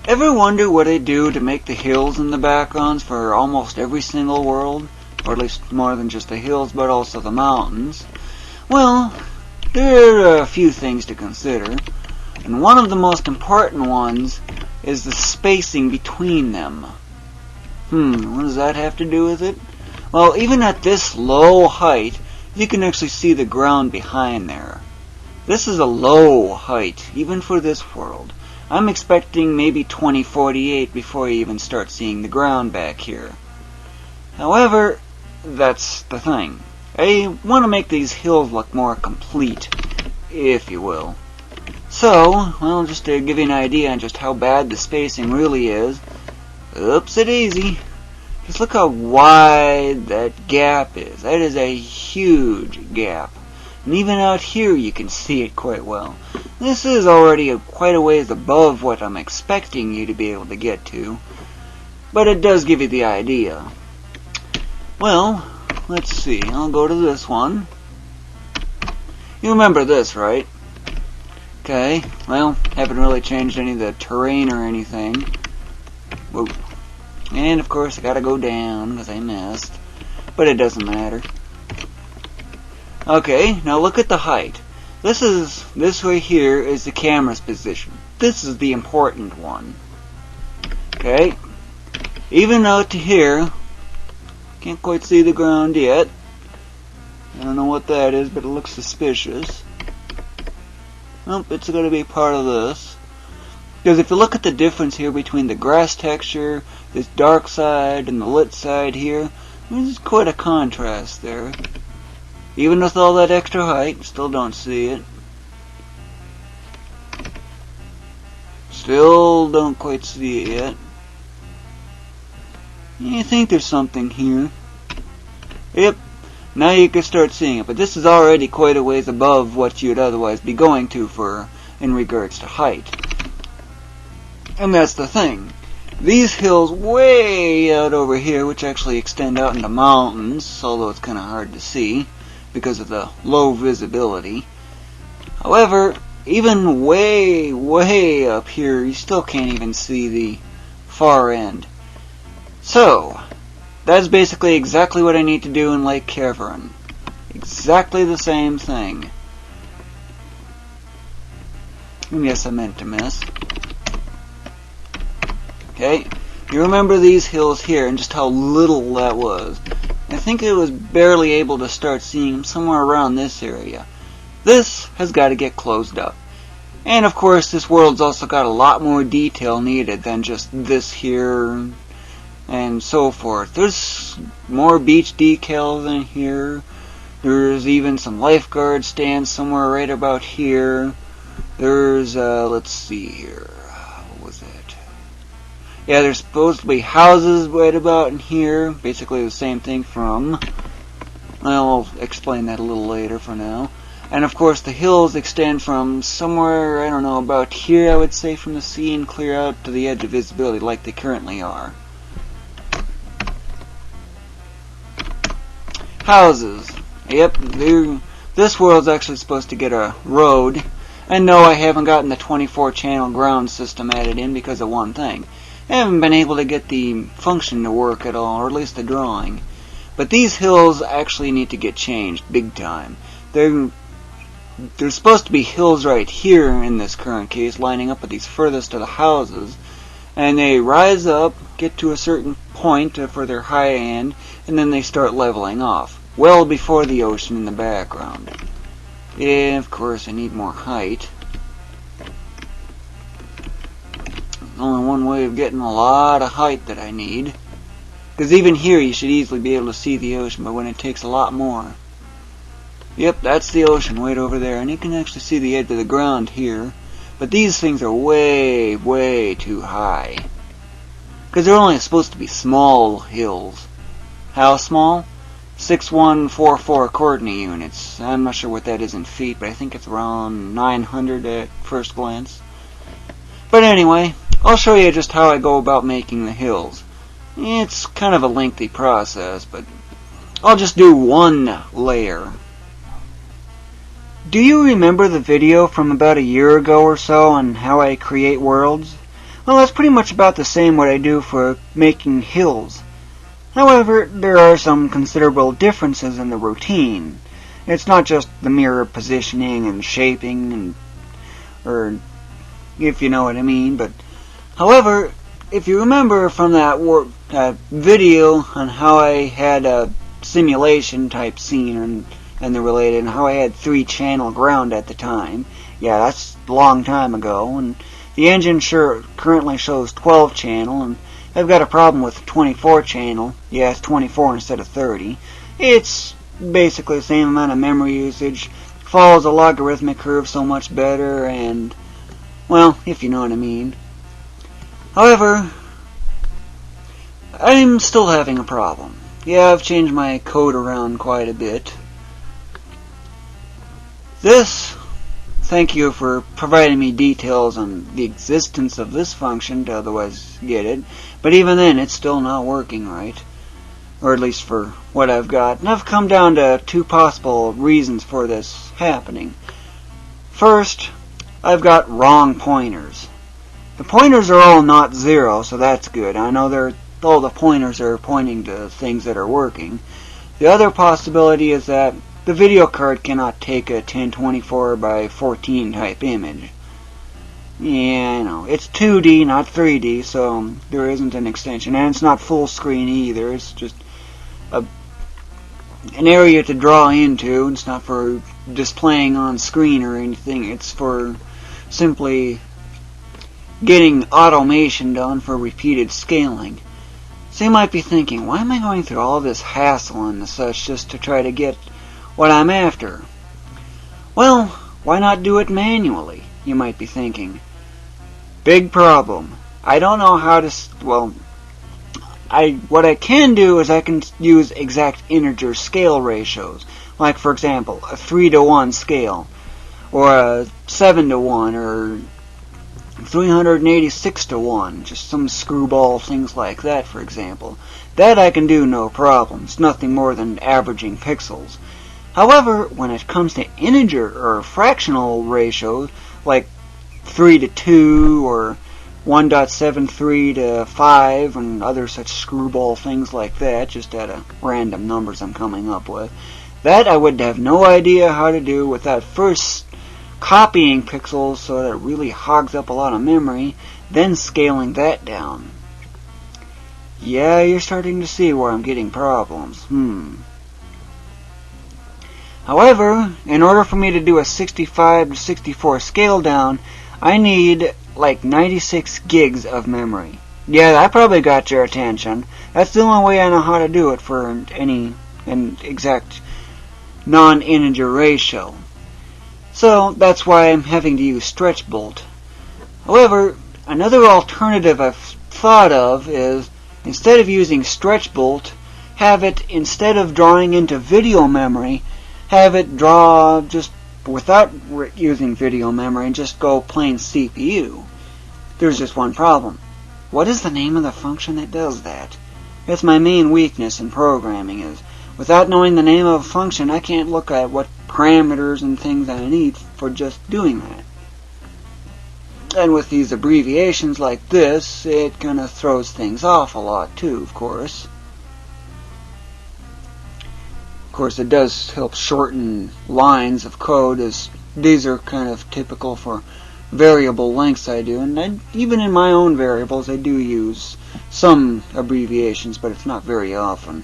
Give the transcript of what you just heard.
Ever wonder what they do to make the hills in the backgrounds for almost every single world? Or at least more than just the hills, but also the mountains? Well, there are a few things to consider, and one of the most important ones is the spacing between them. What does that have to do with it? Well, even at this low height, you can actually see the ground behind there. This is a low height, even for this world. I'm expecting maybe 2048 before you even start seeing the ground back here. However, that's the thing. I want to make these hills look more complete, if you will. So, well, just to give you an idea on just how bad the spacing really is, oopsie-daisy. Just look how wide that gap is. That is a huge gap. And even out here you can see it quite well. This is already quite a ways above what I'm expecting you to be able to get to. But it does give you the idea. Well, let's see. I'll go to this one. You remember this, right? Okay, well, haven't really changed any of the terrain or anything. Whoa. And of course I gotta go down because I missed. But it doesn't matter. Okay, now look at the height. This right here is the camera's position. This is the important one. Okay, even out to here, can't quite see the ground yet. I don't know what that is, but it looks suspicious. Nope, it's going to be part of this. Because if you look at the difference here between the grass texture, this dark side, and the lit side here, there's quite a contrast there. Even with all that extra height, still don't see it. Still don't quite see it yet. You think there's something here. Yep, now you can start seeing it. But this is already quite a ways above what you'd otherwise be going to for in regards to height. And that's the thing. These hills way out over here, which actually extend out into mountains, although it's kind of hard to see because of the low visibility. However, even way up here, you still can't even see the far end. So, that's basically exactly what I need to do in Lake Keveran. Exactly the same thing. And yes, I meant to miss. Okay, you remember these hills here and just how little that was. I think it was barely able to start seeing them somewhere around this area. This has got to get closed up. And of course, this world's also got a lot more detail needed than just this here and so forth. There's more beach decals in here. There's even some lifeguard stands somewhere right about here. There's, let's see here. What was it? Yeah, there's supposed to be houses right about in here. Basically the same thing from... I'll explain that a little later for now. And of course the hills extend from somewhere, I don't know, about here I would say from the sea and clear out to the edge of visibility like they currently are. Houses. Yep, this world's actually supposed to get a road. And no, I haven't gotten the 24 channel ground system added in because of one thing. I haven't been able to get the function to work at all, or at least the drawing. But these hills actually need to get changed big time. There's supposed to be hills right here in this current case, lining up with these furthest to the houses. And they rise up, get to a certain point for their high end, and then they start leveling off. Well before the ocean in the background. And of course I need more height. There's only one way of getting a lot of height that I need. Because even here you should easily be able to see the ocean, but when it takes a lot more. Yep, that's the ocean right over there, and you can actually see the edge of the ground here. But these things are way too high. Because they're only supposed to be small hills. How small? 6144 coordinate units. I'm not sure what that is in feet, but I think it's around 900 at first glance. But anyway, I'll show you just how I go about making the hills. It's kind of a lengthy process, but I'll just do one layer. Do you remember the video from about a year ago or so on how I create worlds? Well, that's pretty much about the same what I do for making hills. However, there are some considerable differences in the routine. It's not just the mere positioning and shaping, or if you know what I mean, but however, if you remember from that video on how I had a simulation type scene and the related, and how I had 3-channel ground at the time, yeah, that's a long time ago, and the engine currently shows 12-channel, and I've got a problem with 24-channel. Yeah, it's 24 instead of 30. It's basically the same amount of memory usage, follows a logarithmic curve so much better, and, well, if you know what I mean. However, I'm still having a problem. Yeah, I've changed my code around quite a bit. Thank you for providing me details on the existence of this function to otherwise get it, but even then it's still not working right. Or at least for what I've got. And I've come down to 2 possible reasons for this happening. First, I've got wrong pointers. The pointers are all not 0, so that's good. I know all the pointers are pointing to things that are working. The other possibility is that the video card cannot take a 1024 by 14 type image. Yeah, I know. It's 2D, not 3D, so there isn't an extension. And it's not full screen either. It's just an area to draw into. It's not for displaying on screen or anything. It's for simply getting automation done for repeated scaling. So you might be thinking, why am I going through all this hassle and such just to try to get what I'm after? Well, why not do it manually, you might be thinking. Big problem. I don't know how to, what I can do is I can use exact integer scale ratios. Like, for example, a 3:1 scale, or a 7:1, or 386:1, just some screwball things like that, for example. That I can do no problem. It's nothing more than averaging pixels. However, when it comes to integer or fractional ratios, like 3:2 or 1.73:5 and other such screwball things like that, just out of random numbers I'm coming up with, that I would have no idea how to do without first copying pixels so that it really hogs up a lot of memory, then scaling that down. Yeah, you're starting to see where I'm getting problems. However, in order for me to do a 65 to 64 scale down, I need like 96 gigs of memory. Yeah, that probably got your attention. That's the only way I know how to do it for an exact non-integer ratio. So that's why I'm having to use stretch bolt. However, another alternative I've thought of is, instead of using stretch bolt, have it, instead of drawing into video memory, have it draw just without using video memory and just go plain CPU. There's just one problem. What is the name of the function that does that? That's my main weakness in programming, is without knowing the name of a function, I can't look at what parameters and things I need for just doing that. And with these abbreviations like this, it kind of throws things off a lot too, of course. Of course, it does help shorten lines of code, as these are kind of typical for variable lengths I do. And even in my own variables, I do use some abbreviations, but it's not very often.